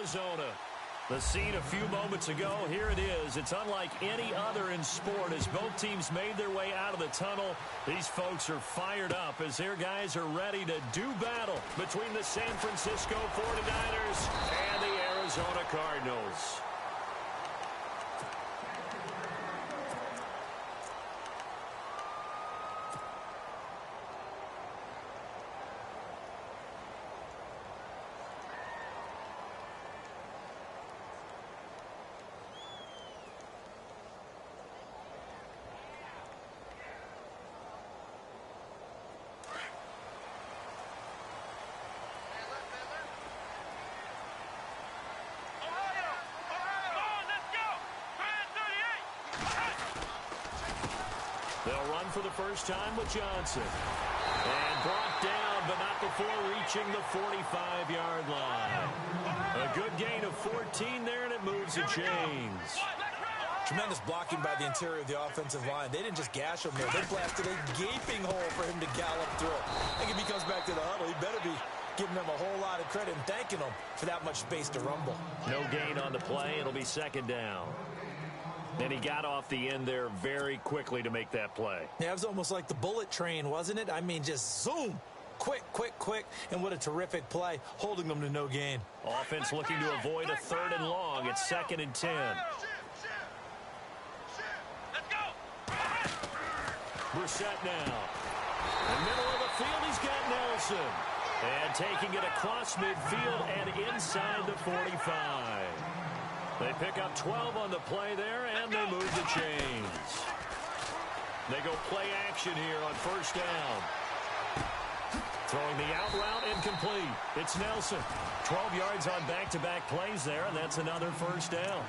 Arizona. The scene a few moments ago, here it is. It's unlike any other in sport as both teams made their way out of the tunnel. These folks are fired up as their guys are ready to do battle between the San Francisco 49ers and the Arizona Cardinals. They'll run for the first time with Johnson. And brought down, but not before reaching the 45-yard line. A good gain of 14 there, and it moves the chains. Tremendous blocking by the interior of the offensive line. They didn't just gash him there. They blasted a gaping hole for him to gallop through. I think if he comes back to the huddle, he better be giving them a whole lot of credit and thanking them for that much space to rumble. No gain on the play. It'll be second down. And he got off the end there very quickly to make that play. Yeah, it was almost like the bullet train, wasn't it? I mean, just zoom. Quick, quick, quick. And what a terrific play, holding them to no gain. Offense looking to avoid a 3rd and long. It's 2nd and 10. Let's go. Brissett now. In the middle of the field, he's got Nelson. And taking it across midfield and inside the 45. They pick up 12 on the play there, and they move the chains. They go play action here on first down. Throwing the out route incomplete. It's Nelson. 12 yards on back-to-back plays there, and that's another first down.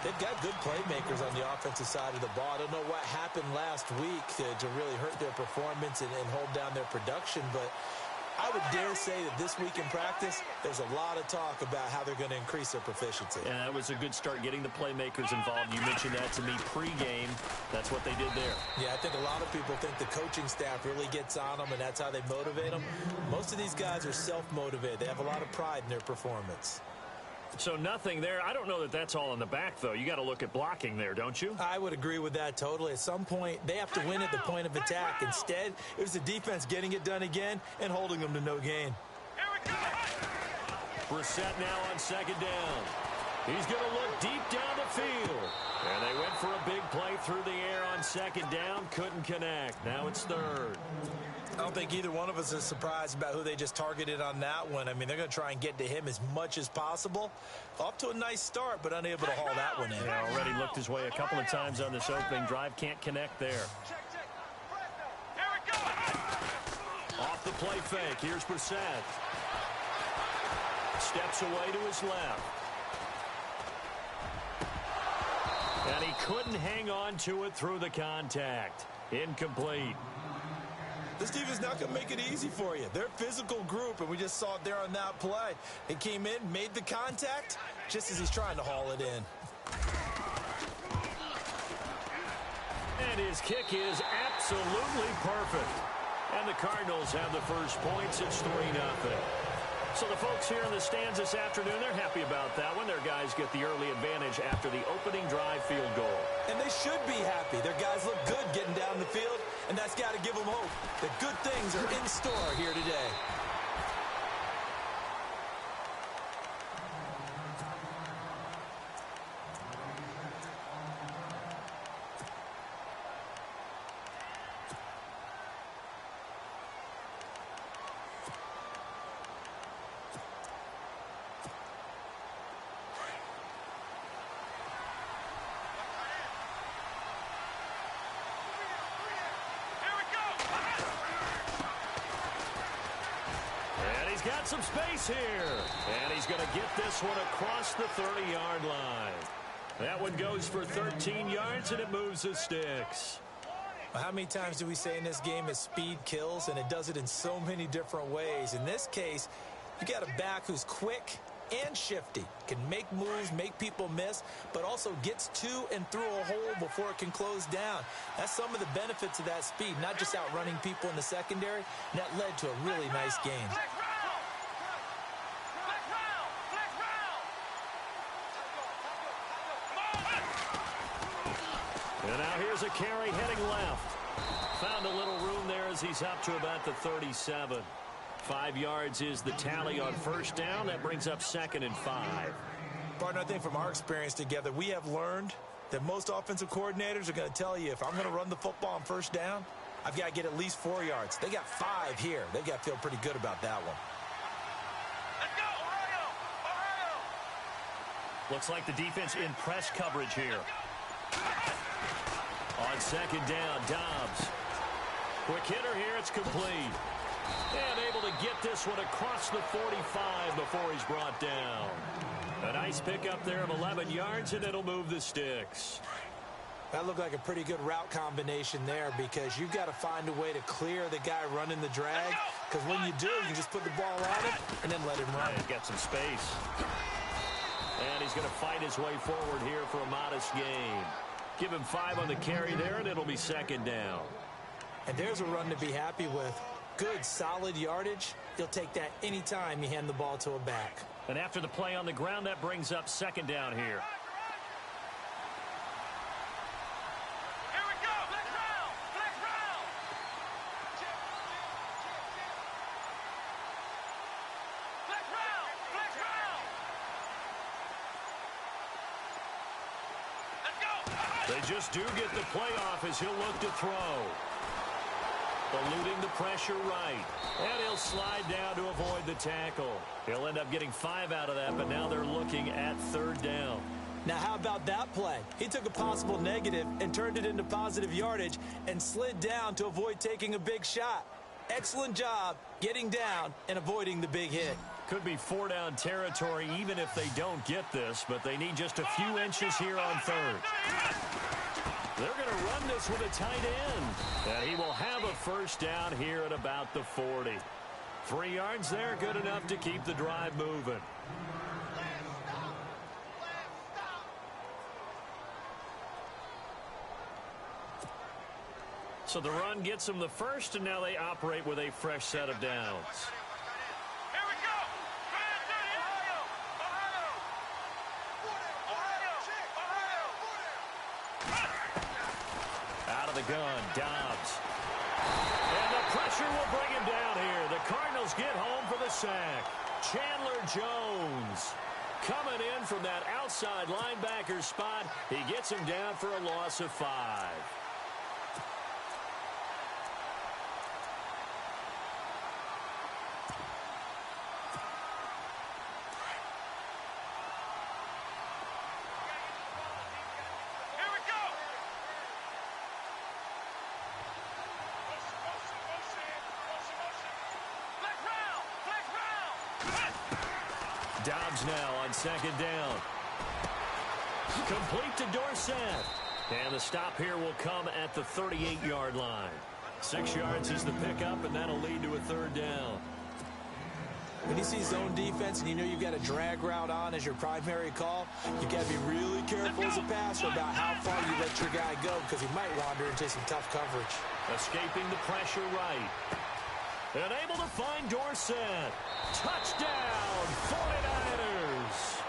They've got good playmakers on the offensive side of the ball. I don't know what happened last week to really hurt their performance and hold down their production, but I would dare say that this week in practice, there's a lot of talk about how they're going to increase their proficiency. Yeah, that was a good start getting the playmakers involved. You mentioned that to me pregame. That's what they did there. Yeah, I think a lot of people think the coaching staff really gets on them, and that's how they motivate them. Most of these guys are self-motivated. They have a lot of pride in their performance. So nothing there. I don't know that that's all in the back, though. You got to look at blocking there, don't you? I would agree with that totally. At some point, they have to win at the point of attack. Instead, it was the defense getting it done again and holding them to no gain. Brissett now on second down. He's going to look deep down the field. And they went for a big play through the air on second down. Couldn't connect. Now it's 3rd. I don't think either one of us is surprised about who they just targeted on that one. I mean, they're going to try and get to him as much as possible. Off to a nice start, but unable to haul that one in. Yeah, already looked his way a couple of times on this opening drive. Can't connect there. Off the play fake. Here's Brissett. Steps away to his left. And he couldn't hang on to it through the contact. Incomplete. This team is not going to make it easy for you. They're a physical group, and we just saw it there on that play. They came in, made the contact, just as he's trying to haul it in. And his kick is absolutely perfect. And the Cardinals have the first points. It's 3-0. So the folks here in the stands this afternoon, they're happy about that one. Their guys get the early advantage after the opening drive field goal. And they should be happy. Their guys look good getting down the field, and that's got to give them hope that good things are in store here today. Got some space here. And he's going to get this one across the 30-yard line. That one goes for 13 yards, and it moves the sticks. How many times do we say in this game that speed kills, and it does it in so many different ways? In this case, you got a back who's quick and shifty, can make moves, make people miss, but also gets to and through a hole before it can close down. That's some of the benefits of that speed, not just outrunning people in the secondary, and that led to a really nice game. And now here's a carry heading left. Found a little room there as he's up to about the 37. 5 yards is the tally on first down. That brings up 2nd and 5. Partner, I think from our experience together, we have learned that most offensive coordinators are going to tell you, if I'm going to run the football on first down, I've got to get at least 4 yards. They got 5 here. They got to feel pretty good about that one. Let's go, Ohio! Ohio! Looks like the defense in press coverage here. On 2nd down, Dobbs. Quick hitter here, it's complete. And able to get this one across the 45 before he's brought down. A nice pickup there of 11 yards, and it'll move the sticks. That looked like a pretty good route combination there, because you've got to find a way to clear the guy running the drag, because when you do, you can just put the ball on him and then let him run. He's got some space. And he's going to fight his way forward here for a modest gain. Give him 5 on the carry there, and it'll be 2nd down. And there's a run to be happy with. Good, solid yardage. You'll take that any time you hand the ball to a back. And after the play on the ground, that brings up 2nd down here. Here we go! Flex round! Flex round! Flex round! Flex round! Let's go! They just do get the play off as he'll look to throw. Eluding the pressure right. And he'll slide down to avoid the tackle. He'll end up getting 5 out of that, but now they're looking at 3rd down. Now, how about that play? He took a possible negative and turned it into positive yardage and slid down to avoid taking a big shot. Excellent job getting down and avoiding the big hit. Could be 4-down territory even if they don't get this, but they need just a few inches here on 3rd. They're going to run this with a tight end. And he will have a 1st down here at about the 40. 3 yards there, good enough to keep the drive moving. So the run gets them the 1st, and now they operate with a fresh set of downs. Here we go! Ohio! Ohio! Ohio! Ohio! Out of the gun, Dobbs. And the pressure will bring him down here. The Cardinals get home for the sack. Chandler Jones coming in from that outside linebacker spot. He gets him down for a loss of 5. Dobbs now on 2nd down. Complete to Dorsett. And the stop here will come at the 38-yard line. 6 yards is the pickup, and that'll lead to a 3rd down. When you see zone defense and you know you've got a drag route on as your primary call, you've got to be really careful as a passer about how far you let your guy go, because he might wander into some tough coverage. Escaping the pressure right. And able to find Dorsett. Touchdown, 49ers.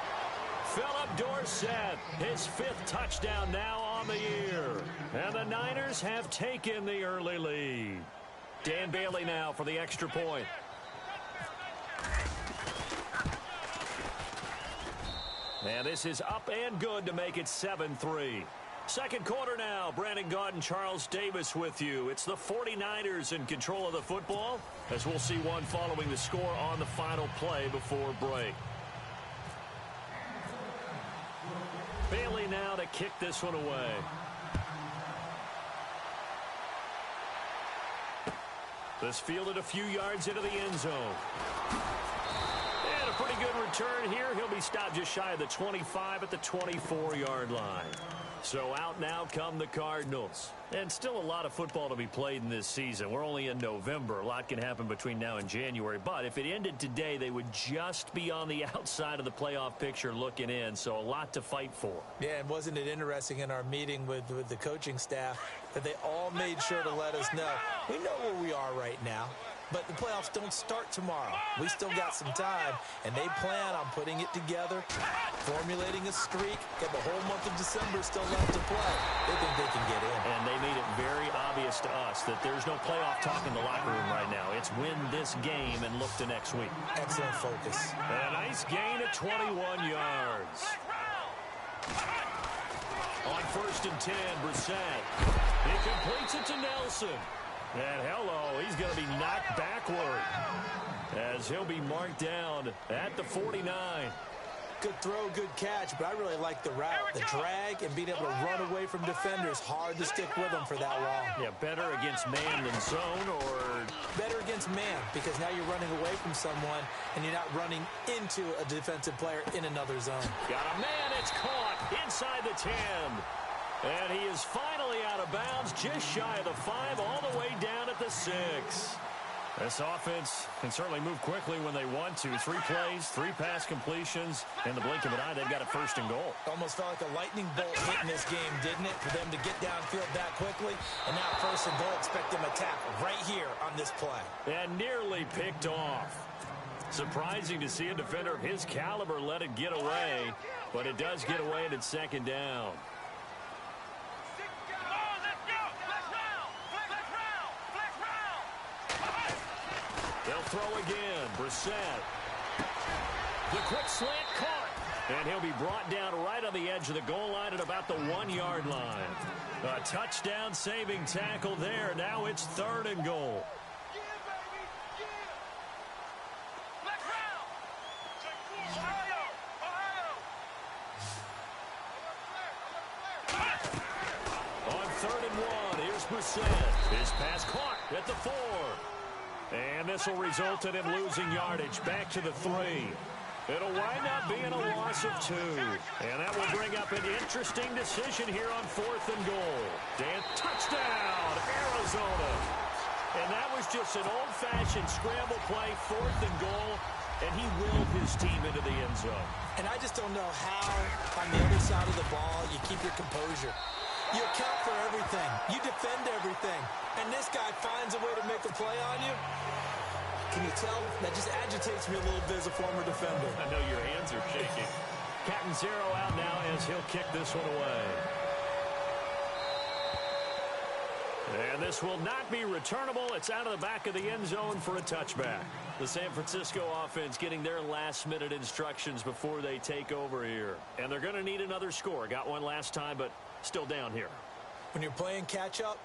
Philip Dorsett, his 5th touchdown now on the year. And the Niners have taken the early lead. Dan Bailey now for the extra point. And this is up and good to make it 7-3. Second quarter now. Brandon Gaudin, Charles Davis with you. It's the 49ers in control of the football, as we'll see one following the score on the final play before break. Bailey now to kick this one away. This fielded a few yards into the end zone. And a pretty good return here. He'll be stopped just shy of the 25 at the 24-yard line. So out now come the Cardinals. And still a lot of football to be played in this season. We're only in November. A lot can happen between now and January. But if it ended today, they would just be on the outside of the playoff picture looking in. So a lot to fight for. Yeah, and wasn't it interesting in our meeting with the coaching staff that they all made sure to let us know, we know where we are right now. But the playoffs don't start tomorrow. We still got some time, and they plan on putting it together, formulating a streak, got the whole month of December still left to play. They think they can get in. And they made it very obvious to us that there's no playoff talk in the locker room right now. It's win this game and look to next week. Excellent focus. And a nice gain of 21 yards. On 1st and 10, Brissett. He completes it to Nelson. And hello, he's going to be knocked backward as he'll be marked down at the 49. Good throw, good catch, but I really like the route. The drag and being able to run away from defenders. Hard to stick with them for that long. Yeah, better against man than zone, or better against man, because now you're running away from someone and you're not running into a defensive player in another zone. Got a man, it's caught inside the 10. And he is finally out of bounds, just shy of the 5, all the way down at the 6. This offense can certainly move quickly when they want to. 3 plays, 3 pass completions. In the blink of an eye, they've got a 1st and goal. Almost felt like a lightning bolt hit in this game, didn't it? For them to get downfield that quickly. And now 1st and goal, expect them to tackle right here on this play. And nearly picked off. Surprising to see a defender of his caliber let it get away. But it does get away and it's 2nd down. They'll throw again. Brissett. The quick slant caught. And he'll be brought down right on the edge of the goal line at about the 1-yard line. A touchdown saving tackle there. Now it's 3rd and goal. On 3rd and 1, here's Brissett. His pass caught at the 4. And this will result in him losing yardage back to the 3. It'll wind up being a loss of 2. And that will bring up an interesting decision here on 4th and goal. Dan, touchdown, Arizona. And that was just an old-fashioned scramble play, 4th and goal. And he willed his team into the end zone. And I just don't know how, on the other side of the ball, you keep your composure. You account for everything. You defend everything. And this guy finds a way to make a play on you. Can you tell? That just agitates me a little bit as a former defender. I know your hands are shaking. Captain Zero out now as he'll kick this one away. And this will not be returnable. It's out of the back of the end zone for a touchback. The San Francisco offense getting their last-minute instructions before they take over here. And they're going to need another score. Got one last time, but still down here. When you're playing catch-up,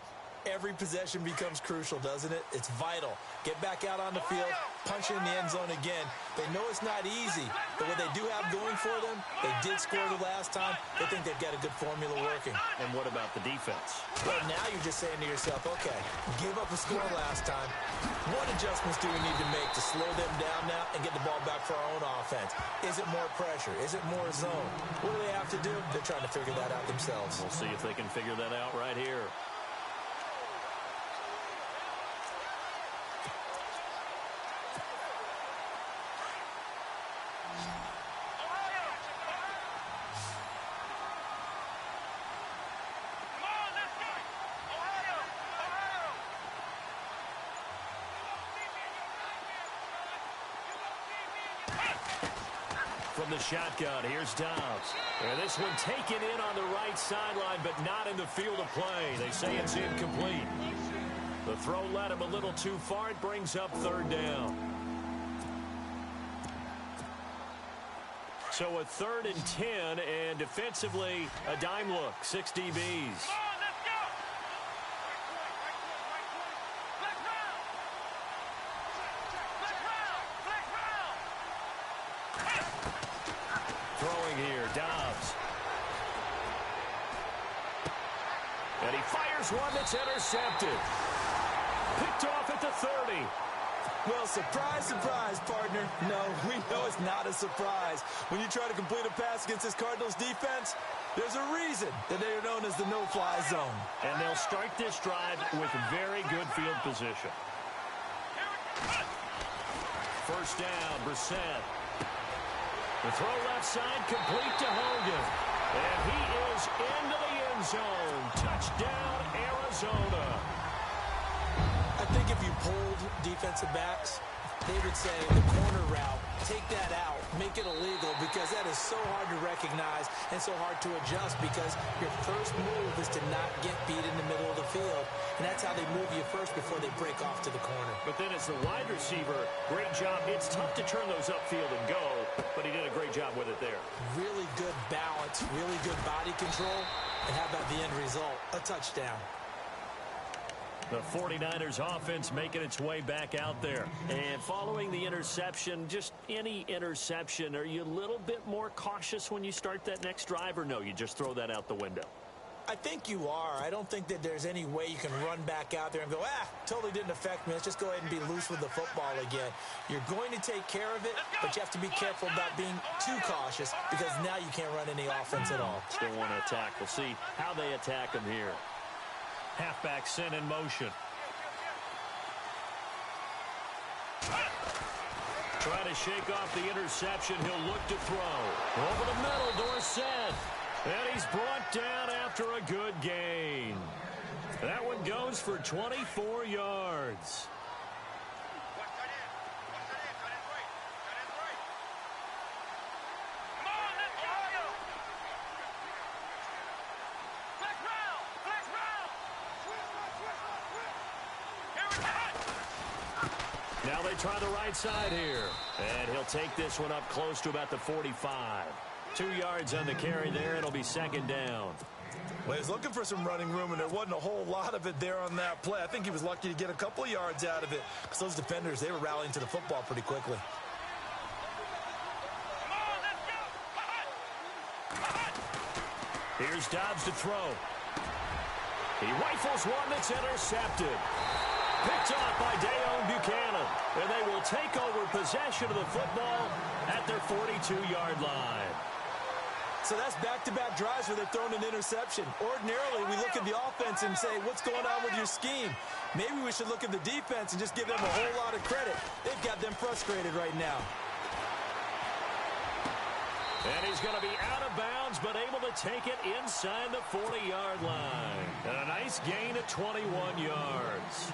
every possession becomes crucial, doesn't it? It's vital. Get back out on the field, punch in the end zone again. They know it's not easy, but what they do have going for them, they did score the last time. They think they've got a good formula working. And what about the defense? Well, now you're just saying to yourself, okay, give up a score last time. What adjustments do we need to make to slow them down now and get the ball back for our own offense? Is it more pressure? Is it more zone? What do they have to do? They're trying to figure that out themselves. We'll see if they can figure that out right here. From the shotgun, here's Dobbs. And this one taken in on the right sideline, but not in the field of play. They say it's incomplete. The throw led him a little too far. It brings up 3rd down. So a 3rd and 10, and defensively, a dime look. 6 DBs. Throwing here, Dobbs. And he fires one that's intercepted. Picked off at the 30. Well, surprise, surprise, partner. No, we know it's not a surprise. When you try to complete a pass against this Cardinals defense, there's a reason that they are known as the no-fly zone. And they'll start this drive with very good field position. 1st down, Brissett. The throw left side, complete to Hogan. And he is into the end zone. Touchdown, Arizona. A I think if you polled defensive backs, they would say the corner route, take that out, make it illegal, because that is so hard to recognize and so hard to adjust, because your first move is to not get beat in the middle of the field, and that's how they move you first before they break off to the corner. But then as the wide receiver, great job. It's tough to turn those upfield and go, but he did a great job with it there. Really good balance, really good body control, and how about the end result? A touchdown. The 49ers offense making its way back out there. And following the interception, just any interception, are you a little bit more cautious when you start that next drive, or no, you just throw that out the window? I think you are. I don't think that there's any way you can run back out there and go, totally didn't affect me. Let's just go ahead and be loose with the football again. You're going to take care of it, but you have to be careful about being too cautious, because now you can't run any offense at all. Still want to attack. We'll see how they attack them here. Halfback sent in motion. Trying to shake off the interception. He'll look to throw. Over the middle, Dorsett. And he's brought down after a good gain. That one goes for 24 yards. Now they try the right side here. And he'll take this one up close to about the 45. 2 yards on the carry there. It'll be second down. Well, he was looking for some running room, and there wasn't a whole lot of it there on that play. I think he was lucky to get a couple of yards out of it, because those defenders, they were rallying to the football pretty quickly. Here's Dobbs to throw. He rifles one that's intercepted. Picked off by Dayon Buchanan. And they will take over possession of the football at their 42-yard line. So that's back-to-back drives where they're throwing an interception. Ordinarily, we look at the offense and say, what's going on with your scheme? Maybe we should look at the defense and just give them a whole lot of credit. They've got them frustrated right now. And he's going to be out of bounds, but able to take it inside the 40-yard line. And a nice gain of 21 yards.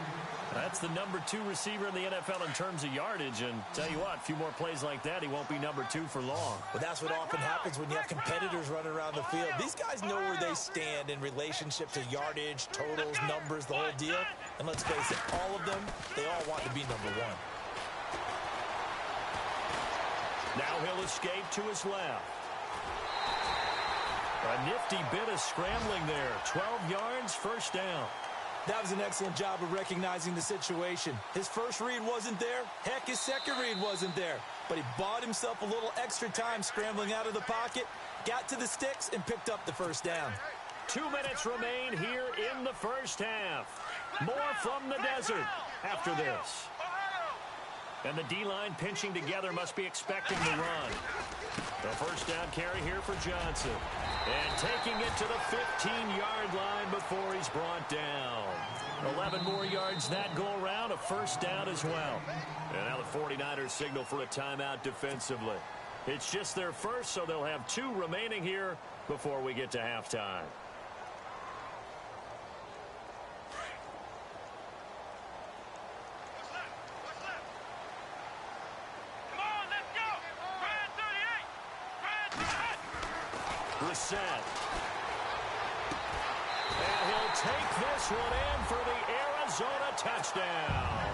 That's the number 2 receiver in the NFL in terms of yardage. And tell you what, a few more plays like that, he won't be number 2 for long. But that's what often happens when you have competitors running around the field. These guys know where they stand in relationship to yardage, totals, numbers, the whole deal. And let's face it, all of them, they all want to be number 1. Now he'll escape to his left. A nifty bit of scrambling there. 12 yards, first down. That was an excellent job of recognizing the situation. His first read wasn't there. Heck, his second read wasn't there. But he bought himself a little extra time scrambling out of the pocket, got to the sticks, and picked up the first down. 2 minutes remain here in the first half. More from the desert after this. And the D-line pinching together, must be expecting the run. The first down carry here for Johnson. And taking it to the 15-yard line before he's brought down. 11 more yards that go around, a first down as well. And now the 49ers signal for a timeout defensively. It's just their first, so they'll have 2 remaining here before we get to halftime. Brissett. And he'll take this one in for the Arizona touchdown.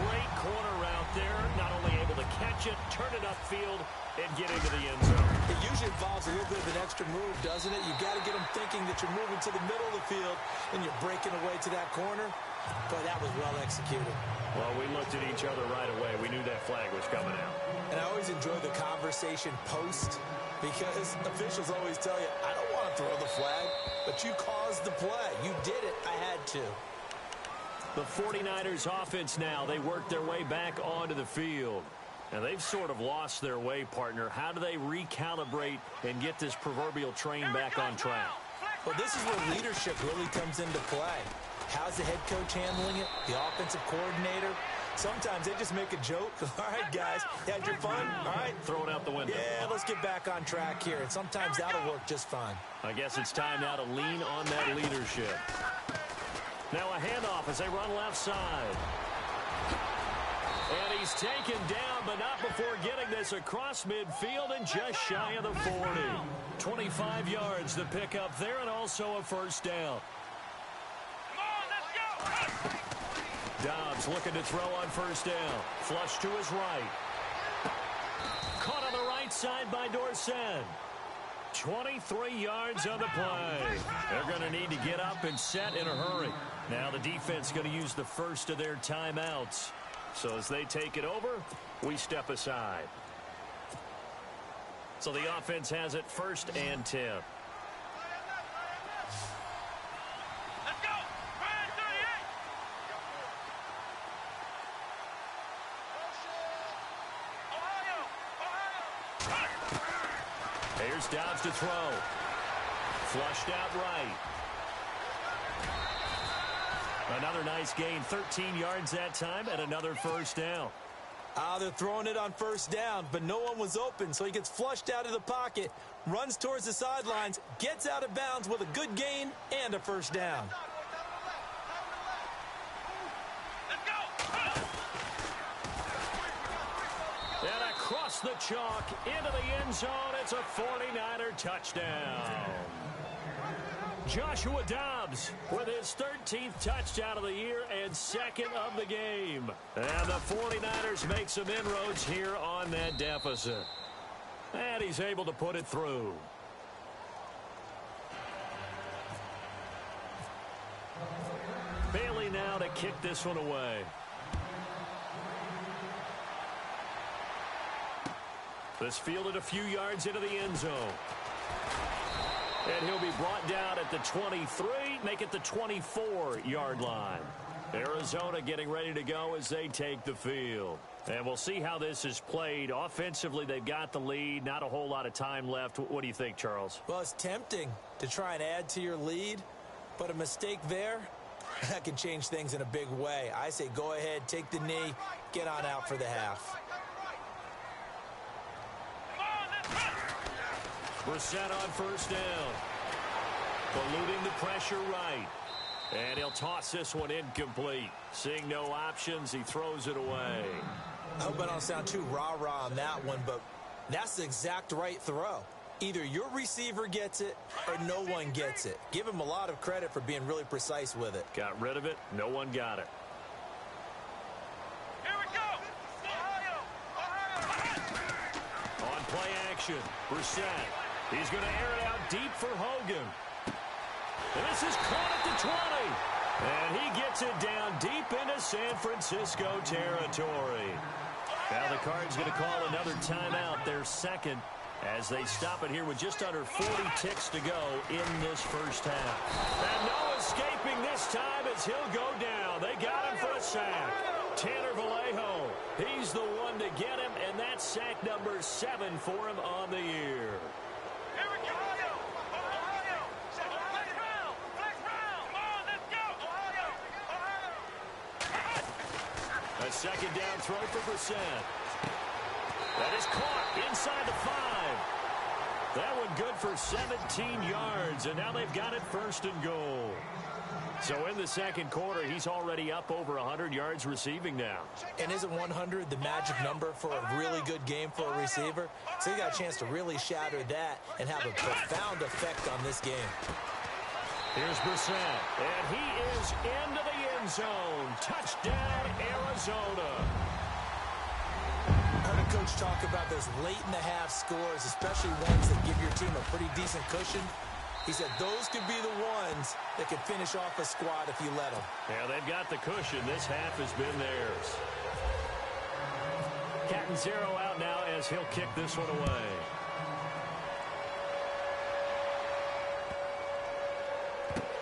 Great corner route there. Not only able to catch it, turn it upfield, and get into the end zone. It usually involves a little bit of an extra move, doesn't it? You got to get them thinking that you're moving to the middle of the field and you're breaking away to that corner. But that was well executed. Well, we looked at each other right away. We knew that flag was coming out. And I always enjoy the conversation post, because officials always tell you, I don't want to throw the flag, but you caused the play. You did it. I had to. The 49ers offense now, they work their way back onto the field. And they've sort of lost their way, partner. How do they recalibrate and get this proverbial train back on track? Well, this is where leadership really comes into play. How's the head coach handling it? The offensive coordinator? Sometimes they just make a joke. All right, guys, you had your fun? All right. Throw it out the window. Yeah, let's get back on track here. And sometimes that'll work just fine. I guess it's time now to lean on that leadership. Now a handoff as they run left side. And he's taken down, but not before getting this across midfield and just shy of the 40. 25 yards to pick up there and also a first down. Come on, let's go. Dobbs looking to throw on first down. Flush to his right. Caught on the right side by Dorsett. 23 yards on the play. They're going to need to get up and set in a hurry. Now the defense going to use the first of their timeouts. So as they take it over, we step aside. So the offense has it 1st and 10. Let's go. Ryan 38. Ohio. Here's Dobbs to throw. Flushed out right. Another nice gain, 13 yards that time, and another first down. They're throwing it on first down, but no one was open, so he gets flushed out of the pocket, runs towards the sidelines, gets out of bounds with a good gain and a first down. Let's go. And across the chalk, into the end zone, it's a 49er touchdown. Joshua Dobbs with his 13th touchdown of the year and 2nd of the game. And the 49ers make some inroads here on that deficit. And he's able to put it through. Bailey now to kick this one away. This fielded a few yards into the end zone. And he'll be brought down at the 23, make it the 24-yard line. Arizona getting ready to go as they take the field. And we'll see how this is played. Offensively, they've got the lead. Not a whole lot of time left. What do you think, Charles? Well, it's tempting to try and add to your lead, but a mistake there, that can change things in a big way. I say go ahead, take the knee, get on out for the half. Brissett on first down. Eluding the pressure right. And he'll toss this one incomplete. Seeing no options, he throws it away. I hope I don't sound too rah-rah on that one, but that's the exact right throw. Either your receiver gets it or no one gets it. Give him a lot of credit for being really precise with it. Got rid of it. No one got it. Here we go. Ohio. On play action, Brissett. He's going to air it out deep for Hogan. And this is caught at the 20. And he gets it down deep into San Francisco territory. Now the Cards going to call another timeout, their 2nd, as they stop it here with just under 40 ticks to go in this first half. And no escaping this time as he'll go down. They got him for a sack. Tanner Vallejo, he's the one to get him, and that's sack number 7 for him on the year. Here we go. Ohio. Flex round. Come on, let's go. Ohio. A second down throw for Brissett. That is caught inside the 5. That one good for 17 yards, and now they've got it 1st and goal. So in the second quarter, he's already up over 100 yards receiving now. And isn't 100 the magic number for a really good game for a receiver? So you got a chance to really shatter that and have a profound effect on this game. Here's Brissett, and he is into the end zone. Touchdown, Arizona. I heard a coach talk about those late-in-the-half scores, especially ones that give your team a pretty decent cushion. He said those could be the ones that could finish off a squad if you let them. Yeah, they've got the cushion. This half has been theirs. Cat and 0 out now as he'll kick this one away.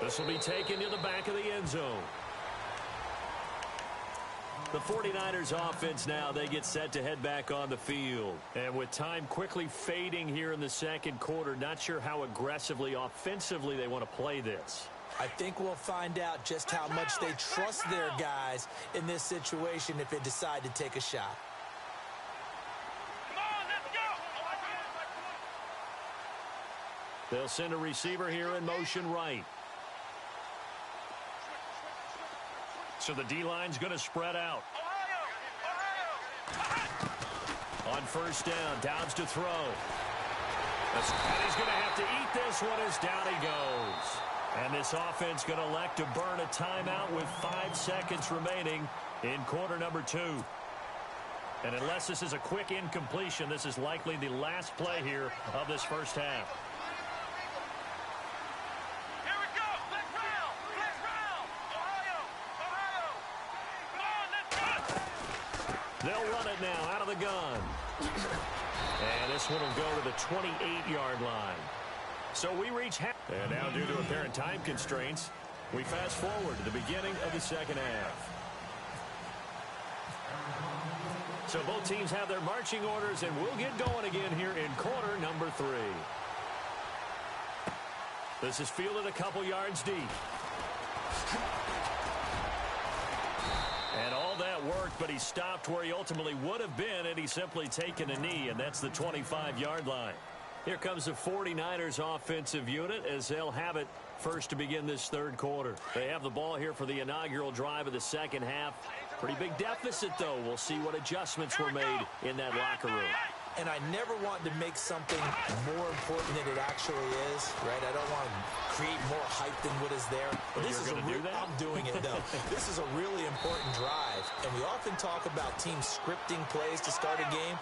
This will be taken to the back of the end zone. The 49ers offense now, they get set to head back on the field. And with time quickly fading here in the second quarter, not sure how aggressively, offensively they want to play this. I think we'll find out just how much they trust their guys in this situation if they decide to take a shot. Come on, let's go. They'll send a receiver here in motion right. So the D-line's going to spread out. On first down, Dobbs to throw. And he's going to have to eat this one as down he goes. And this offense going to elect to burn a timeout with 5 seconds remaining in quarter number 2. And unless this is a quick incompletion, this is likely the last play here of this first half. Here we go. Blitz round. Blitz round. Ohio. Ohio. Come on, let's go. They'll run it now out of the gun. And this one will go to the 28-yard line. So we reach half. And now due to apparent time constraints, we fast forward to the beginning of the second half. So both teams have their marching orders, and we'll get going again here in quarter number 3. This is fielded a couple yards deep. And all that worked, but he stopped where he ultimately would have been had he simply taken a knee, and that's the 25-yard line. Here comes the 49ers offensive unit as they'll have it first to begin this third quarter. They have the ball here for the inaugural drive of the second half. Pretty big deficit, though. We'll see what adjustments were made in that locker room. And I never want to make something more important than it actually is, right? I don't want to create more hype than what is there. But this is you're going to do that? I'm doing it, though. This is a really important drive. And we often talk about teams scripting plays to start a game.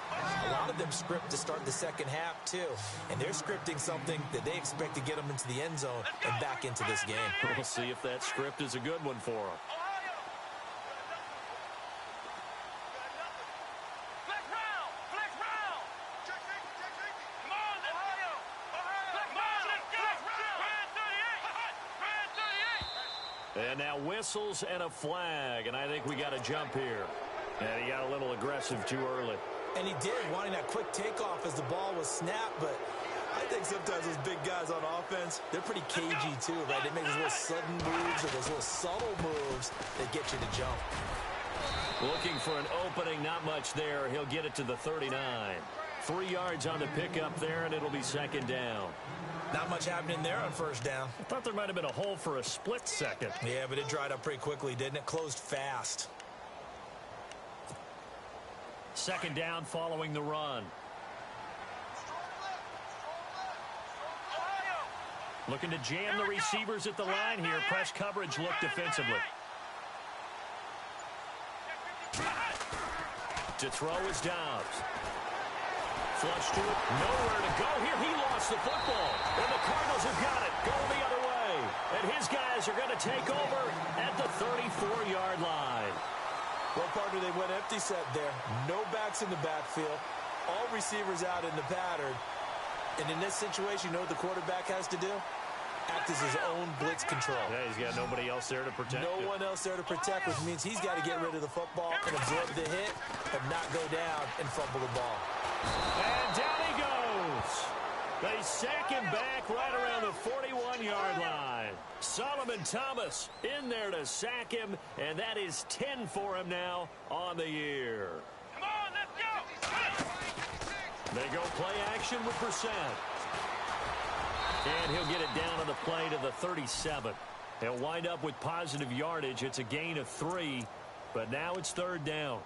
A lot of them script to start the second half, too. And they're scripting something that they expect to get them into the end zone and back into this game. We'll see if that script is a good one for them. And now whistles and a flag, and I think we got a jump here. And he got a little aggressive too early. And he did, wanting that quick takeoff as the ball was snapped, but I think sometimes those big guys on offense, they're pretty cagey too, right? They make those little sudden moves or those little subtle moves that get you to jump. Looking for an opening, not much there. He'll get it to the 39. 3 yards on the pickup there, and it'll be second down. Not much happening there on first down. I thought there might have been a hole for a split second. Yeah, but it dried up pretty quickly, didn't it? Closed fast. Second down following the run. Looking to jam the receivers at the line here. Press coverage look defensively. To throw is Dobbs. Flush to it. Nowhere to go here. He lost the football. And the Cardinals have got it. Going the other way. And his guys are going to take over at the 34-yard line. Well, partner, they went empty set there. No backs in the backfield. All receivers out in the pattern. And in this situation, you know what the quarterback has to do? Act as his own blitz control. Yeah, he's got nobody else there to protect No one else there to protect, which means he's got to get rid of the football and absorb the hit and not go down and fumble the ball. And down he goes. They sack him back right around the 41-yard line. Solomon Thomas in there to sack him, and that is 10 for him now on the year. Come on, let's go. They go play action with Brissett. And he'll get it down on the play to the 37. He'll wind up with positive yardage. It's a gain of 3, but now it's third down.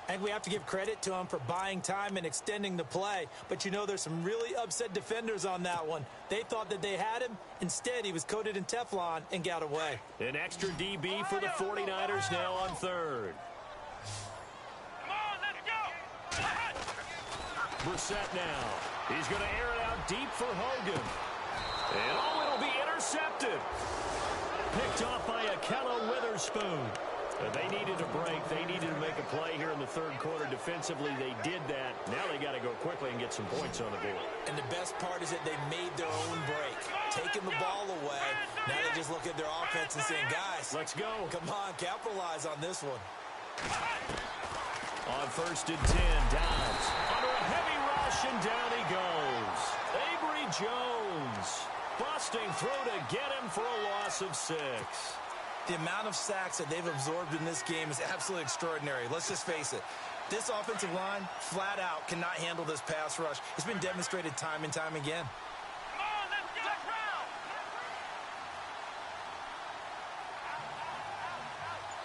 I think we have to give credit to him for buying time and extending the play. But, you know, there's some really upset defenders on that one. They thought that they had him. Instead, he was coated in Teflon and got away. An extra DB for the 49ers now on third. Come on, let's go. Brissett now. He's going to air it out deep for Hogan. And it'll be intercepted. Picked off by Akella Witherspoon. They needed a break. They needed to make a play here in the third quarter. Defensively, they did that. Now they got to go quickly and get some points on the board. And the best part is that they made their own break. Taking the ball away. Now they just look at their offense and saying, guys, let's go. Come on, capitalize on this one. On first and 10, Dobbs under a heavy rush, and down he goes. Avery Jones busting through to get him for a loss of 6. The amount of sacks that they've absorbed in this game is absolutely extraordinary. Let's just face it. This offensive line, flat out, cannot handle this pass rush. It's been demonstrated time and time again. Come on, let's go. Round.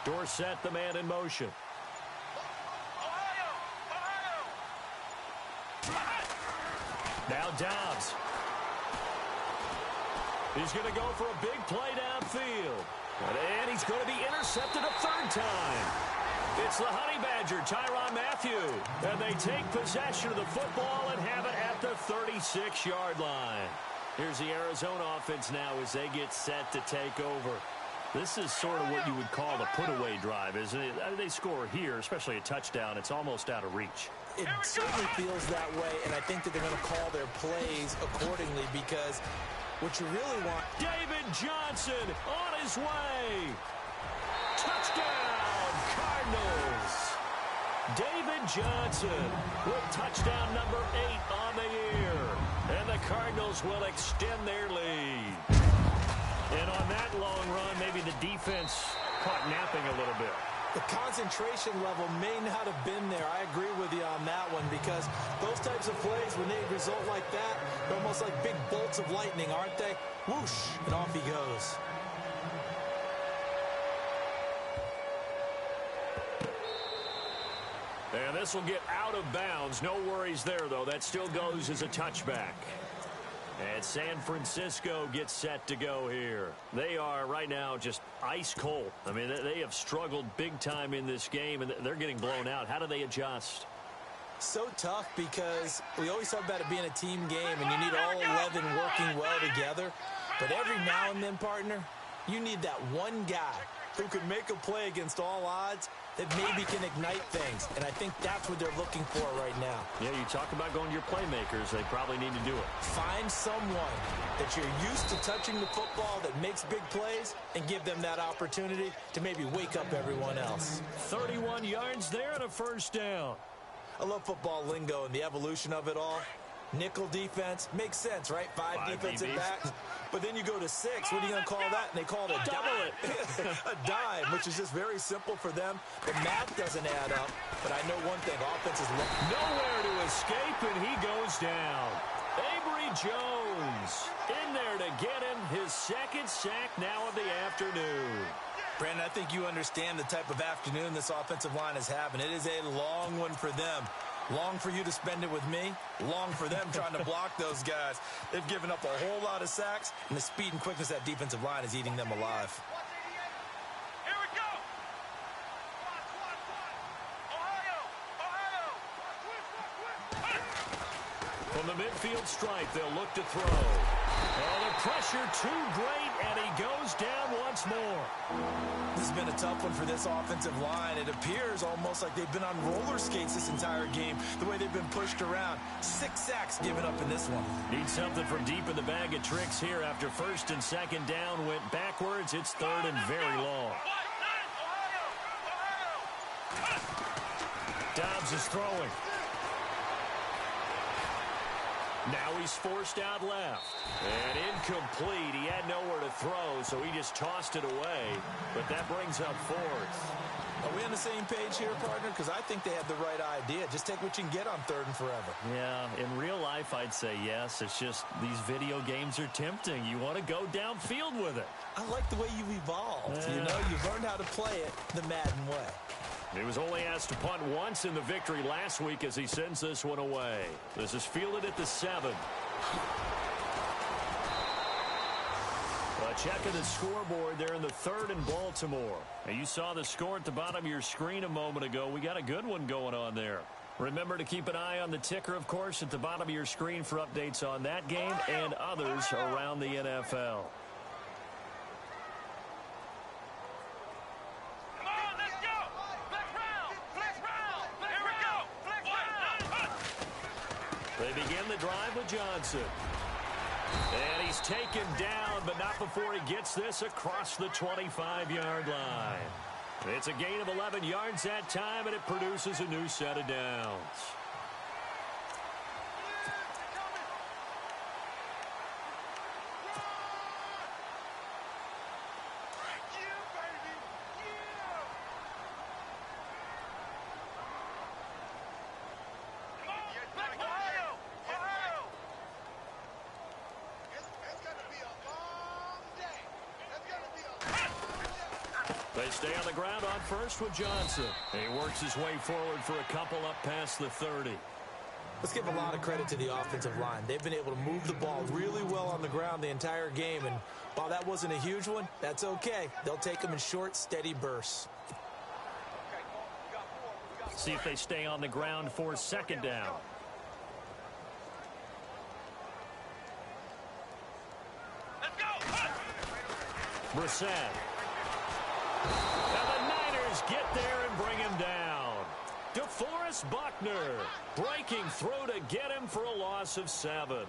Dorsett, the man in motion. Now Dobbs. He's going to go for a big play downfield. And he's going to be intercepted a third time. It's the Honey Badger, Tyrann Mathieu. And they take possession of the football and have it at the 36-yard line. Here's the Arizona offense now as they get set to take over. This is sort of what you would call a put-away drive, isn't it? They score here, especially a touchdown. It's almost out of reach. It certainly feels that way, and I think that they're going to call their plays accordingly because what you really want... David Johnson on his way. Touchdown, Cardinals. David Johnson with touchdown number 8 on the year. And the Cardinals will extend their lead. And on that long run, maybe the defense caught napping a little bit. The concentration level may not have been there. I agree with you on that one because those types of plays, when they result like that, they're almost like big bolts of lightning, aren't they? Whoosh, and off he goes. And this will get out of bounds. No worries there, though. That still goes as a touchback. And San Francisco gets set to go here. They are right now just ice cold. I mean, they have struggled big time in this game, and they're getting blown out. How do they adjust? So tough because we always talk about it being a team game, and you need all 11 working well together. But every now and then, partner, you need that one guy who can make a play against all odds that maybe can ignite things. And I think that's what they're looking for right now. Yeah, you talk about going to your playmakers. They probably need to do it. Find someone that you're used to touching the football that makes big plays and give them that opportunity to maybe wake up everyone else. 31 yards there and a first down. I love football lingo and the evolution of it all. Nickel defense makes sense, right? Five defensive backs. But then you go to 6. What are you going to call that? And they call it a dime. A dime, which is just very simple for them. The math doesn't add up. But I know one thing. Offense is nowhere to escape, and he goes down. Avery Jones in there to get him his second sack now of the afternoon. Brandon, I think you understand the type of afternoon this offensive line is having. It is a long one for them. Long for you to spend it with me. Long for them trying to block those guys. They've given up a whole lot of sacks, and the speed and quickness of that defensive line is eating them alive. Here we go. Ohio. From the midfield stripe, they'll look to throw. Oh, the pressure too great, and he goes down once more. This has been a tough one for this offensive line. It appears almost like they've been on roller skates this entire game, the way they've been pushed around. 6 sacks given up in this one. Need something from deep in the bag of tricks here after first and second down went backwards. It's third and very long. Dobbs is throwing. Now he's forced out left. And incomplete. He had nowhere to throw, so he just tossed it away. But that brings up fourth. Are we on the same page here, partner? Because I think they had the right idea. Just take what you can get on 3rd and forever. Yeah, in real life, I'd say yes. It's just these video games are tempting. You want to go downfield with it. I like the way you've evolved. Yeah. You know, you've learned how to play it the Madden way. He was only asked to punt once in the victory last week as he sends this one away. This is fielded at the 7. A check of the scoreboard there in the 3rd in Baltimore. And you saw the score at the bottom of your screen a moment ago. We got a good one going on there. Remember to keep an eye on the ticker, of course, at the bottom of your screen for updates on that game and others around the NFL. They begin the drive with Johnson. And he's taken down, but not before he gets this across the 25-yard line. It's a gain of 11 yards that time, and it produces a new set of downs. They stay on the ground on first with Johnson. He works his way forward for a couple up past the 30. Let's give a lot of credit to the offensive line. They've been able to move the ball really well on the ground the entire game, and while that wasn't a huge one, that's okay. They'll take them in short, steady bursts. See if they stay on the ground for second down. Let's go. Brissett. And the Niners get there and bring him down. DeForest Buckner breaking through to get him for a loss of 7.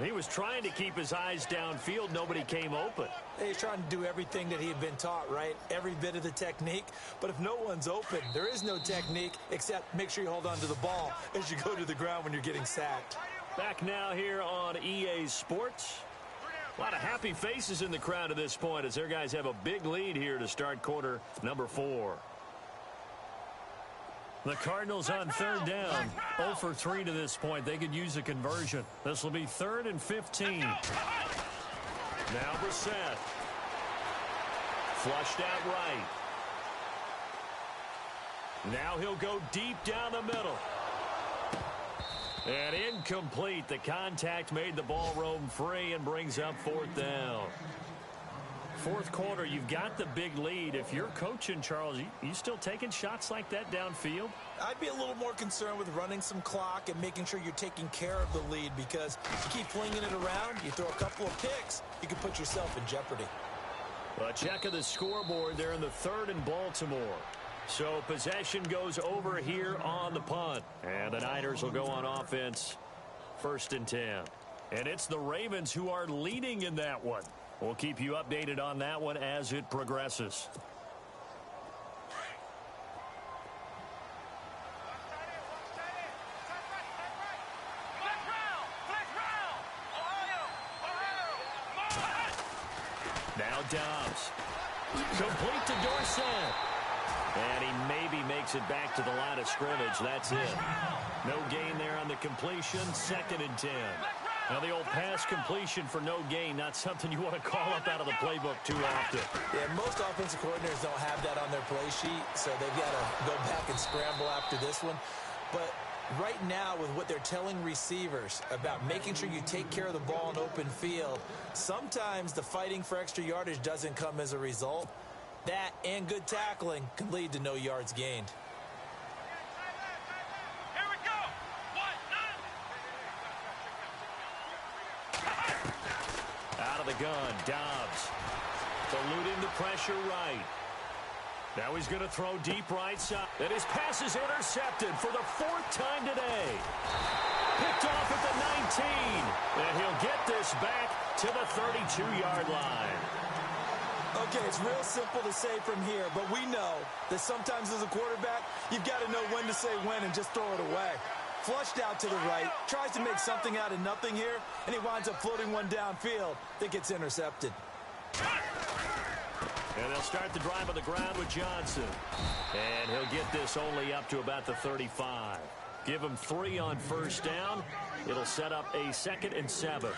He was trying to keep his eyes downfield. Nobody came open. He's trying to do everything that he had been taught, right? Every bit of the technique. But if no one's open, there is no technique except make sure you hold on to the ball as you go to the ground when you're getting sacked. Back now here on EA Sports. A lot of happy faces in the crowd at this point as their guys have a big lead here to start quarter number 4. The Cardinals on third down, 0 for 3 to this point. They could use a conversion. This will be 3rd and 15. Now Brissett. Flushed out right. Now he'll go deep down the middle. And incomplete. The contact made the ball roam free and brings up 4th down. Fourth quarter, you've got the big lead. If you're coaching, Charles, you still taking shots like that downfield? I'd be a little more concerned with running some clock and making sure you're taking care of the lead, because if you keep flinging it around, you throw a couple of picks, you can put yourself in jeopardy. A check of the scoreboard there in the 3rd and Baltimore. So possession goes over here on the punt. And the Niners will go on offense 1st and 10. And it's the Ravens who are leading in that one. We'll keep you updated on that one as it progresses. Now Dobbs. Complete to Dorsett. And he maybe makes it back to the line of scrimmage. That's it. No gain there on the completion. 2nd and 10. Now, the old pass completion for no gain, not something you want to call up out of the playbook too often. Yeah, most offensive coordinators don't have that on their play sheet, so they've got to go back and scramble after this one. But right now, with what they're telling receivers about making sure you take care of the ball in open field, sometimes the fighting for extra yardage doesn't come as a result. That and good tackling can lead to no yards gained. Here we go. 1, 9. Out of the gun, Dobbs. Eluding the pressure right. Now he's going to throw deep right side. And his pass is intercepted for the 4th time today. Picked off at the 19. And he'll get this back to the 32-yard line. Okay, it's real simple to say from here, but we know that sometimes as a quarterback, you've got to know when to say when and just throw it away. Flushed out to the right, tries to make something out of nothing here, and he winds up floating one downfield that gets intercepted. And they'll start the drive on the ground with Johnson. And he'll get this only up to about the 35. Give him 3 on 1st down. It'll set up a 2nd and 7.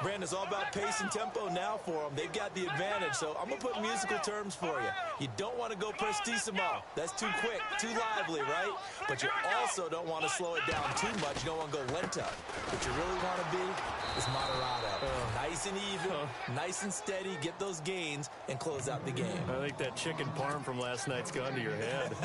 Brandon, it's all about pace and tempo now for them. They've got the advantage, so I'm going to put musical terms for you. You don't want to go prestissimo. That's too quick, too lively, right? But you also don't want to slow it down too much. You don't want to go lento. What you really want to be is moderato. Nice and even, nice and steady, get those gains, and close out the game. I think that chicken parm from last night's gone to your head.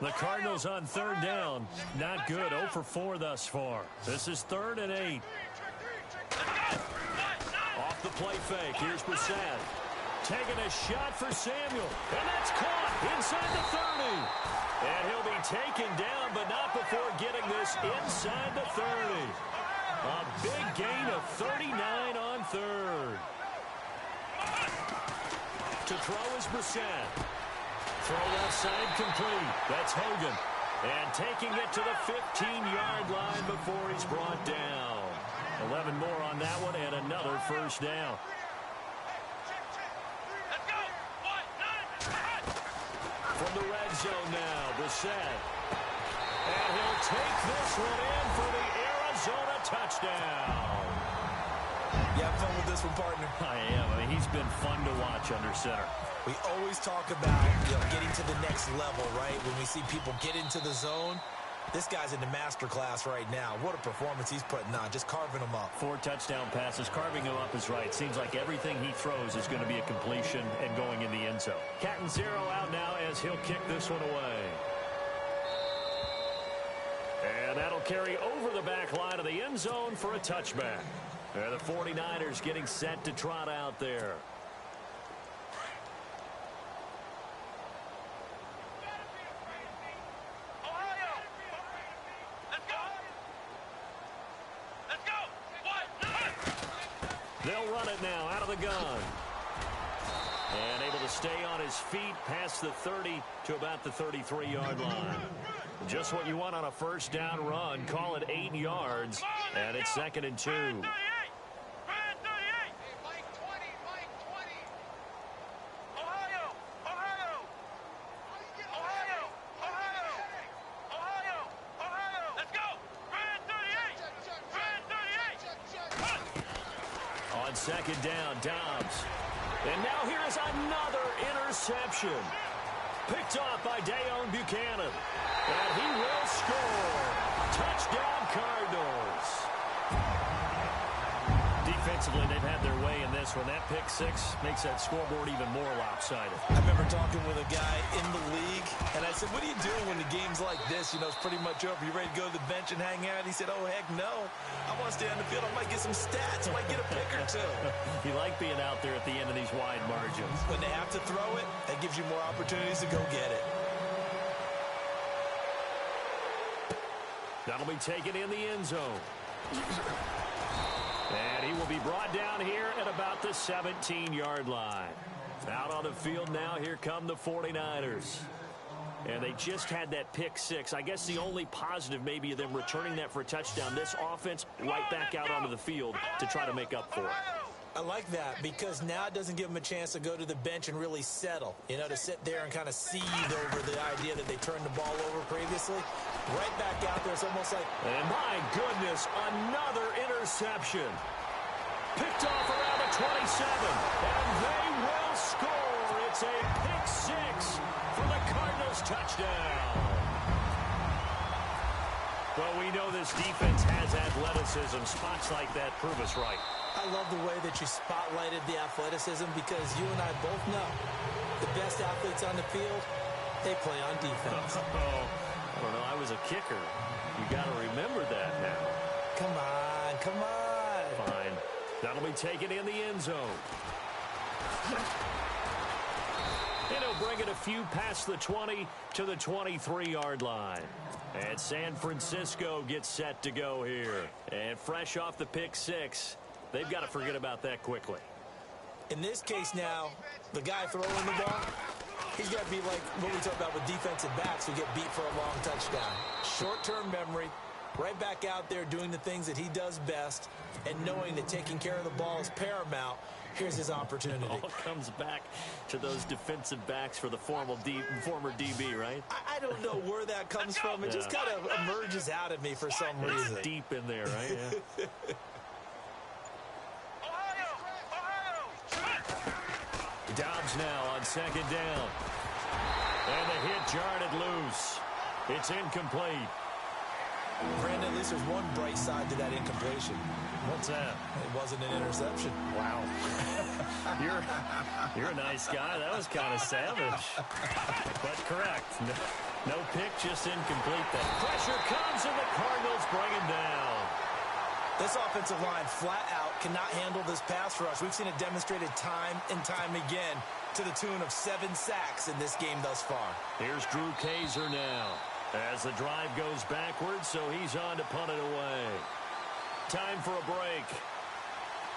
The Cardinals on 3rd down. Not good. 0 for 4 thus far. This is 3rd and 8. Off the play fake. Here's Brissett. Taking a shot for Samuel. And that's caught inside the 30. And he'll be taken down, but not before getting this inside the 30. A big gain of 39 on 3rd. To throw is Brissett. Throw left side complete. That's Hogan. And taking it to the 15-yard line before he's brought down. 11 more on that one and another 1st down. Let's go. 1, 9. From the red zone now, Brissett. And he'll take this one in for the Arizona touchdown. You have fun with this one, partner? I am. I mean, he's been fun to watch under center. We always talk about, getting to the next level, right? When we see people get into the zone, this guy's in the master class right now. What a performance he's putting on, just carving them up. 4 touchdown passes. Carving him up is right. Seems like everything he throws is going to be a completion and going in the end zone. Cat and zero out now as he'll kick this one away. And that'll carry over the back line of the end zone for a touchback. And the 49ers getting set to trot out there. They'll run it now out of the gun. And able to stay on his feet past the 30 to about the 33-yard line. Just what you want on a first down run. Call it 8 yards. And it's 2nd and 2. On 2nd down, Dobbs. And now here is another interception. Picked off by Dayon Buchanan. And he will score. Touchdown, Cardinals. Defensively, they've had their way in this one. That pick six makes that scoreboard even more lopsided. I remember talking with a guy in the league, and I said, what do you do when the game's like this? It's pretty much over. You ready to go to the bench and hang out? He said, oh, heck no. I want to stay on the field. I might get some stats. I might get a pick or two. You like being out there at the end of these wide margins. When they have to throw it, that gives you more opportunities to go get it. That'll be taken in the end zone. And he will be brought down here at about the 17-yard line. Out on the field now, here come the 49ers. And they just had that pick six. I guess the only positive maybe of them returning that for a touchdown. This offense right back out onto the field to try to make up for it. I like that because now it doesn't give them a chance to go to the bench and really settle. To sit there and kind of seethe over the idea that they turned the ball over previously. Right back out there, it's almost like... And my goodness, another interception. Picked off around the 27. And they will score. It's a pick six for the Cardinals touchdown. Well, we know this defense has athleticism. Spots like that prove us right. I love the way that you spotlighted the athleticism because you and I both know the best athletes on the field, they play on defense. I don't know. I was a kicker. You got to remember that now. Come on, come on. Fine. That'll be taken in the end zone. And he'll bring it a few past the 20 to the 23-yard line. And San Francisco gets set to go here. And fresh off the pick six, they've got to forget about that quickly. In this case now, the guy throwing the ball, he's got to be like what we talk about with defensive backs who get beat for a long touchdown. Short-term memory, right back out there doing the things that he does best, and knowing that taking care of the ball is paramount. Here's his opportunity. It all comes back to those defensive backs for the former DB, right? I don't know where that comes from. It just kind of emerges out of me for some reason. It's deep in there, right? Yeah. Dobbs now on 2nd down. And the hit jarred it loose. It's incomplete. Brandon, at least there's one bright side to that incompletion. What's that? It wasn't an interception. Wow. You're a nice guy. That was kind of savage. But correct. No pick, just incomplete. That pressure comes and the Cardinals bring him down. This offensive line flat out cannot handle this pass rush. We've seen it demonstrated time and time again to the tune of 7 sacks in this game thus far. Here's Drew Kaiser now as the drive goes backwards, so he's on to punt it away. Time for a break.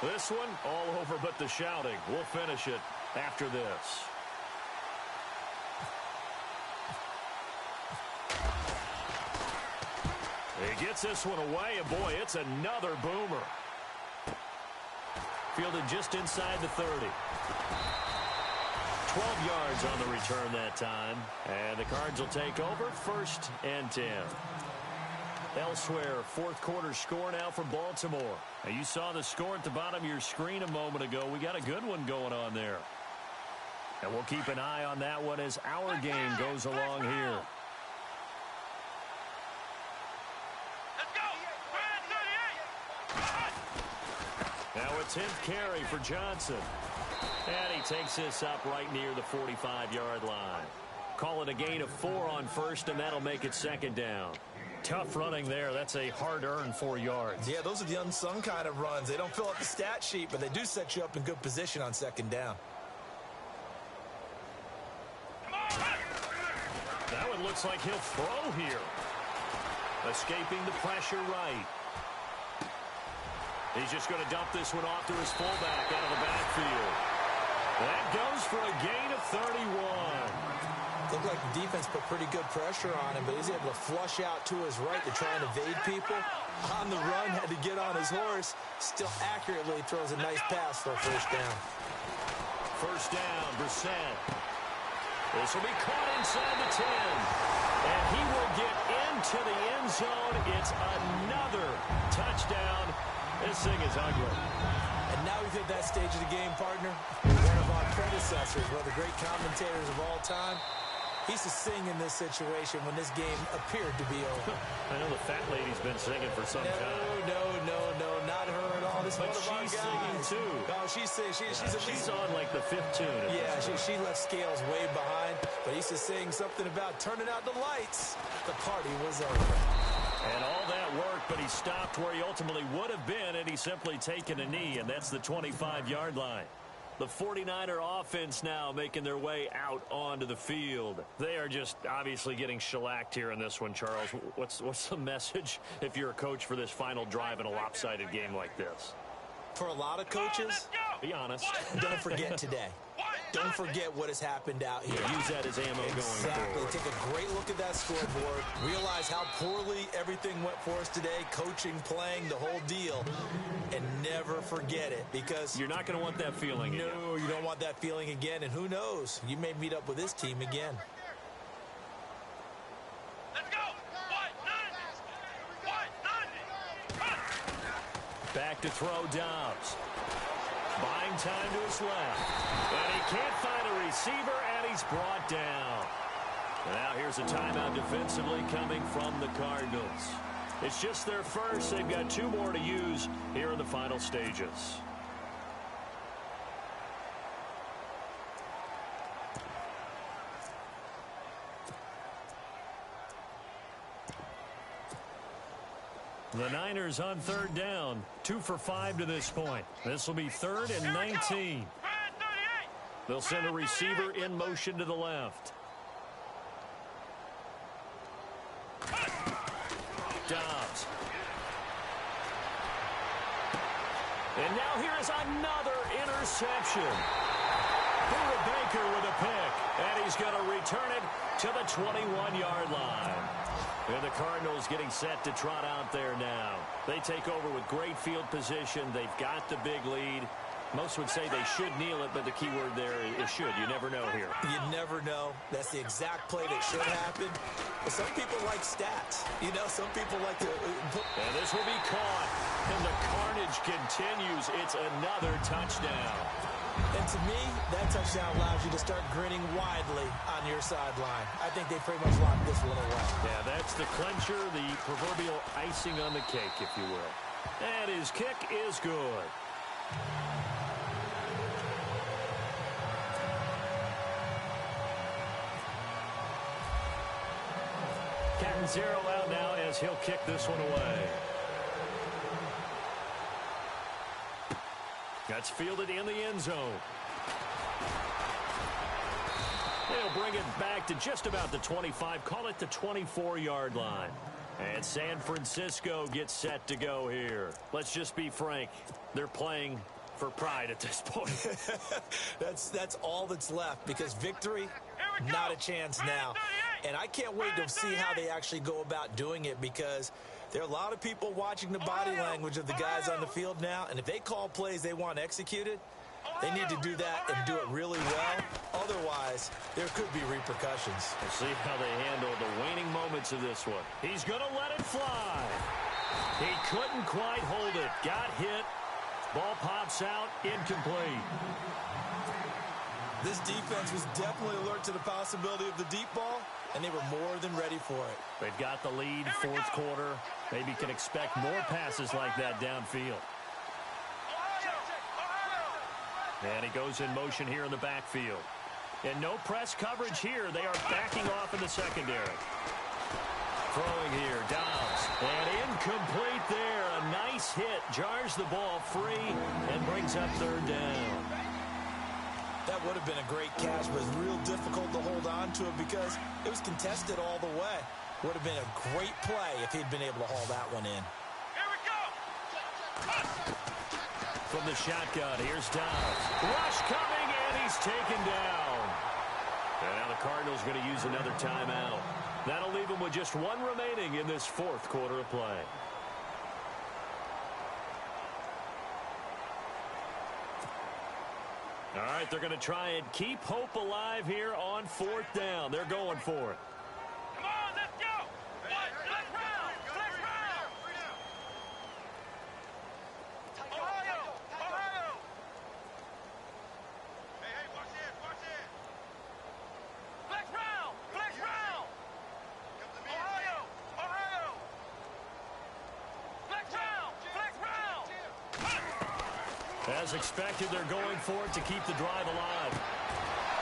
This one all over but the shouting. We'll finish it after this. He gets this one away, and boy, it's another boomer. Fielded just inside the 30. 12 yards on the return that time. And the Cards will take over 1st and 10. Elsewhere, fourth quarter score now for Baltimore. Now, you saw the score at the bottom of your screen a moment ago. We got a good one going on there. And we'll keep an eye on that one as our game goes along here. Let's go. Now a 10th carry for Johnson. And he takes this up right near the 45-yard line. Call it a gain of 4 on first, and that'll make it 2nd down. Tough running there. That's a hard-earned 4 yards. Yeah, those are the unsung kind of runs. They don't fill up the stat sheet, but they do set you up in good position on 2nd down. That one looks like he'll throw here. Escaping the pressure right. He's just going to dump this one off to his fullback out of the backfield. That goes for a gain of 31. Looked like the defense put pretty good pressure on him, but he's able to flush out to his right to try and evade people. On the run, had to get on his horse. Still accurately throws a nice pass for a 1st down. 1st down, Brissett. This will be caught inside the 10. And he will get into the end zone. It's another touchdown. This thing is ugly. And now we've hit that stage of the game, partner. One of our predecessors, one of the great commentators of all time. He used to sing in this situation when this game appeared to be over. I know the fat lady's been singing for some time. No, not her at all. This But one of our she's guys. singing too. Oh, she's singing. She's on like the 5th tune. Yeah, she left Scales way behind. But he used to sing something about turning out the lights. The party was over. And all that worked, but he stopped where he ultimately would have been, and he's simply taken a knee, and that's the 25-yard line. The 49er offense now making their way out onto the field. They are just obviously getting shellacked here in this one, Charles. What's the message if you're a coach for this final drive in a lopsided game like this? For a lot of coaches, be honest. don't forget today. Don't forget what has happened out here. Use that as ammo going forward. Take a great look at that scoreboard. Realize how poorly everything went for us today. Coaching, playing, the whole deal. And never forget it, because you're not going to want that feeling again. No, you don't want that feeling again. And who knows? You may meet up with this team again. Let's go. Back to throw Dobbs. Buying time to his left. And he can't find a receiver, and he's brought down. And now here's a timeout defensively coming from the Cardinals. It's just their first. They've got 2 more to use here in the final stages. The Niners on 3rd down. 2 for 5 to this point. This will be 3rd and 19. They'll send a receiver in motion to the left. Dobbs. And now here is another interception. Buda Baker with a pick. And he's going to return it to the 21-yard line. And the Cardinals getting set to trot out there now. They take over with great field position. They've got the big lead. Most would say they should kneel it, but the key word there is should. You never know here. You never know. That's the exact play that should happen. But some people like stats. You know, some people like to put... And this will be caught. And the carnage continues. It's another touchdown. And to me, that touchdown allows you to start grinning widely on your sideline. I think they pretty much locked this one away. Yeah, that's the clincher, the proverbial icing on the cake, if you will. And his kick is good. Captain Zero out now as he'll kick this one away. That's fielded in the end zone. They'll bring it back to just about the 25. Call it the 24-yard line. And San Francisco gets set to go here. Let's just be frank. They're playing for pride at this point. That's all that's left, because victory, not a chance now. And I can't wait to see how they actually go about doing it, because there are a lot of people watching the body language of the guys on the field now, and if they call plays they want executed, They need to do that and do it really well. Otherwise, there could be repercussions. We'll see how they handle the waning moments of this one. He's going to let it fly. He couldn't quite hold it. Got hit. Ball pops out. Incomplete. This defense was definitely alert to the possibility of the deep ball, and they were more than ready for it. They've got the lead, fourth quarter. Maybe can expect more passes like that downfield. And he goes in motion here in the backfield. And no press coverage here. They are backing off in the secondary. Throwing here, Dobbs. And incomplete there. A nice hit. Jars the ball free and brings up third down. That would have been a great catch, but it's real difficult to hold on to it because it was contested all the way. Would have been a great play if he'd been able to haul that one in. Here we go. From the shotgun, here's Dobbs. Rush coming, and he's taken down. And now the Cardinals going to use another timeout. That'll leave them with just one remaining in this fourth quarter of play. All right, they're going to try and keep hope alive here on fourth down. They're going for it. Come on, let's go. Flex round. Flex round. Ohio. Hey, watch it. Flex round. Ohio. Flex round. As expected, they're going for it to keep the drive alive.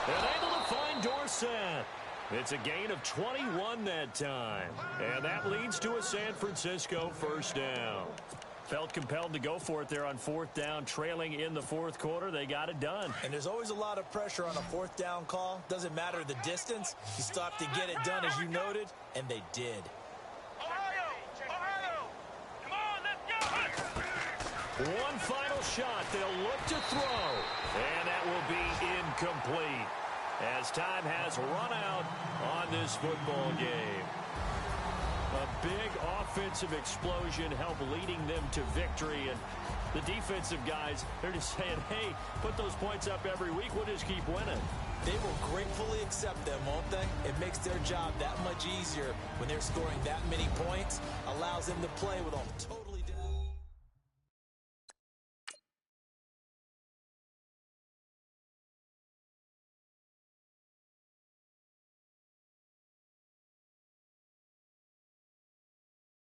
And able to find Dorsett. It's a gain of 21 that time. And that leads to a San Francisco first down. Felt compelled to go for it there on fourth down, trailing in the fourth quarter. They got it done. And there's always a lot of pressure on a fourth down call. Doesn't matter the distance. You stop to get it done, as you noted, and they did. Ohio. Come on, let's go. One final shot. They'll look to throw. And that will be incomplete as time has run out on this football game. A big offensive explosion helped leading them to victory. And the defensive guys, they're just saying, hey, put those points up every week. We'll just keep winning. They will gratefully accept them, won't they? It makes their job that much easier when they're scoring that many points. Allows them to play with a total